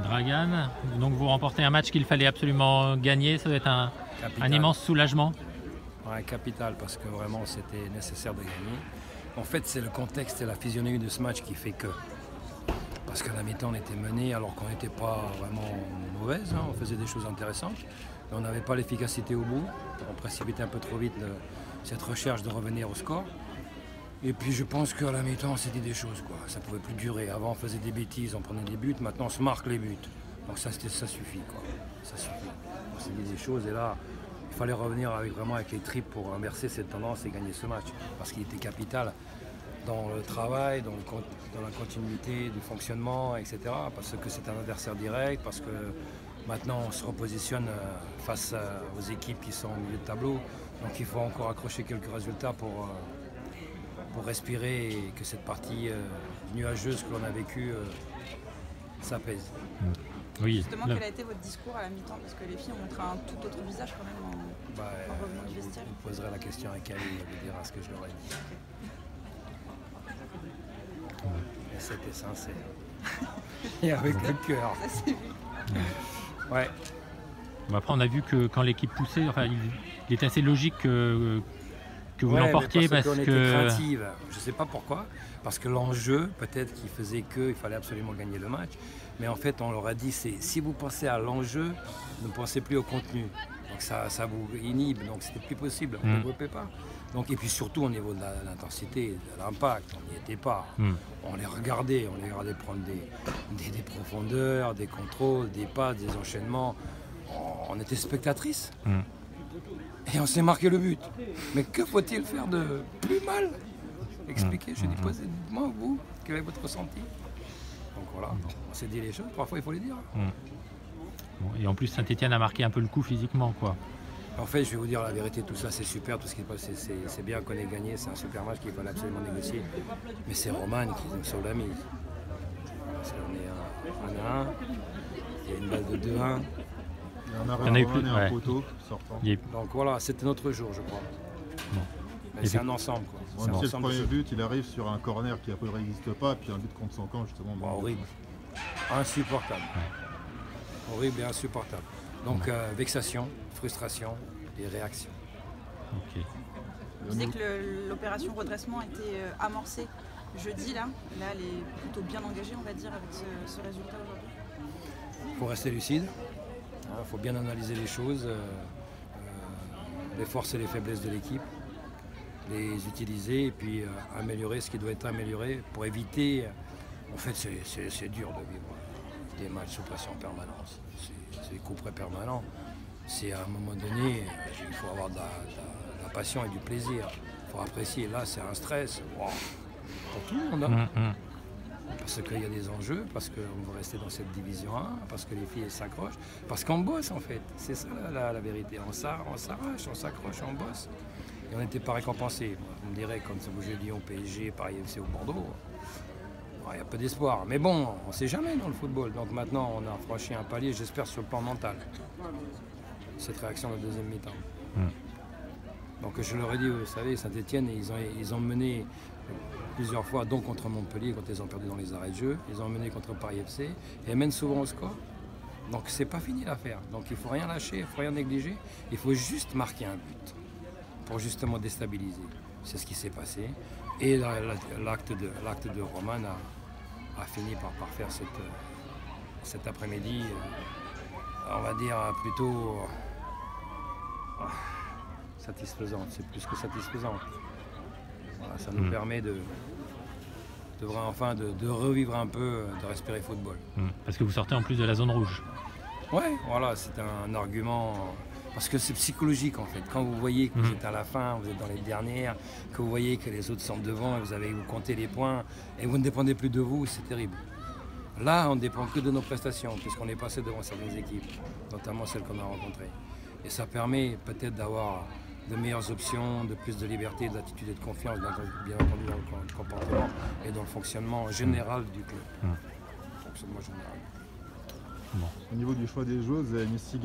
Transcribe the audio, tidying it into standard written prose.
Dragan, donc vous remportez un match qu'il fallait absolument gagner, ça doit être un immense soulagement. Ouais, capital, parce que vraiment c'était nécessaire de gagner. En fait, c'est le contexte et la physionomie de ce match qui fait que. Parce qu'à la mi-temps, on était mené alors qu'on n'était pas vraiment mauvaise, hein, on faisait des choses intéressantes, mais on n'avait pas l'efficacité au bout. On précipitait un peu trop vite cette recherche de revenir au score. Et puis je pense qu'à la mi-temps, on s'est dit des choses, quoi. Ça ne pouvait plus durer. Avant, on faisait des bêtises, on prenait des buts, maintenant on se marque les buts. Donc ça suffit, quoi. Ça suffit. On s'est dit des choses et là, il fallait revenir vraiment avec les tripes pour inverser cette tendance et gagner ce match. Parce qu'il était capital dans le travail, dans la continuité du fonctionnement, etc. Parce que c'est un adversaire direct, parce que maintenant on se repositionne face aux équipes qui sont au milieu de tableau. Donc il faut encore accrocher quelques résultats pour respirer et que cette partie nuageuse que l'on a vécue s'apaise. Oui. Justement, quel a été votre discours à la mi-temps? Parce que les filles ont montré un tout autre visage quand même en revenant du vestiaire. Vous poserez la question à Cali et vous dira ce que je leur ai dit. Et c'était sincère. Et avec le cœur. Ça s'est vu. Ouais. Bon, après, on a vu que quand l'équipe poussait, enfin, il était assez logique que vous l'emportiez parce qu'on que. était craintive. Je ne sais pas pourquoi. Parce que l'enjeu, peut-être qu'il faisait qu'il fallait absolument gagner le match. Mais en fait, on leur a dit, si vous pensez à l'enjeu, ne pensez plus au contenu. Donc ça vous inhibe, donc c'était plus possible, on ne développait pas. Donc, et puis surtout au niveau de l'intensité, de l'impact, on n'y était pas. On les regardait prendre des profondeurs, des contrôles, des passes, des enchaînements. On était spectatrices. Et on s'est marqué le but. Mais que faut-il faire de plus mal? Expliquez, je dis, dites-moi vous, quel est votre ressenti? Donc voilà, on s'est dit les choses, parfois il faut les dire. Bon, et en plus, Saint-Etienne a marqué un peu le coup physiquement, quoi. En fait, je vais vous dire la vérité, tout ça c'est super, tout ce qui est passé, c'est bien qu'on ait gagné, c'est un super match qu'il fallait absolument négocier. Mais c'est Roman qui nous sauve la mise. On est 1-1, il y a une balle de 2-1. Il y en a eu plus, un poteau sortant. Donc voilà, c'était notre jour, je crois. Bon. Mais c'est un ensemble, quoi. Ouais, le premier but, il arrive sur un corner qui après n'existe pas, puis un but contre son camp, justement. Horrible. Insupportable. Ouais. Horrible et insupportable. Donc vexation, frustration et réaction. Okay. Vous disiez que l'opération redressement a été amorcée jeudi, là elle est plutôt bien engagée, on va dire, avec ce résultat aujourd'hui. Il faut rester lucide, il faut bien analyser les choses, les forces et les faiblesses de l'équipe, les utiliser et puis améliorer ce qui doit être amélioré pour éviter. En fait, c'est dur de vivre des matchs sous pression permanente. C'est des coups près permanents. C'est à un moment donné, il faut avoir de la passion et du plaisir. Il faut apprécier. Là, c'est un stress pour tout le monde. Hein. Parce qu'il y a des enjeux, parce qu'on veut rester dans cette division 1, parce que les filles s'accrochent, parce qu'on bosse en fait. C'est ça la vérité. On s'arrache, on s'accroche, on bosse. Et on n'était pas récompensé. On me dirait comme ça bougeait Lyon, PSG, Paris FC ou Bordeaux. Il y a peu d'espoir. Mais bon, on ne sait jamais dans le football. Donc maintenant, on a franchi un palier, j'espère, sur le plan mental. Cette réaction de deuxième mi-temps. Donc je leur ai dit, vous savez, Saint-Etienne, ils ont mené plusieurs fois, donc contre Montpellier, quand ils ont perdu dans les arrêts de jeu. Ils ont mené contre Paris FC et ils mènent souvent au score. Donc c'est pas fini l'affaire. Donc il ne faut rien lâcher, il ne faut rien négliger. Il faut juste marquer un but pour justement déstabiliser. C'est ce qui s'est passé. Et l'acte de Roman a fini par faire cet après-midi, on va dire plutôt satisfaisante. C'est plus que satisfaisante. Voilà, ça nous permet de revivre un peu, de respirer football. Parce que vous sortez en plus de la zone rouge. Ouais, voilà, c'est un argument. Parce que c'est psychologique en fait. Quand vous voyez que vous êtes à la fin, vous êtes dans les dernières, que vous voyez que les autres sont devant et vous comptez les points et vous ne dépendez plus de vous, c'est terrible. Là, on ne dépend que de nos prestations puisqu'on est passé devant certaines équipes, notamment celles qu'on a rencontrées. Et ça permet peut-être d'avoir de meilleures options, de plus de liberté, d'attitude et de confiance, bien entendu dans le comportement et dans le fonctionnement général du club. Fonctionnement général. Au niveau du choix des joueuses, vous avez mis 6 gars.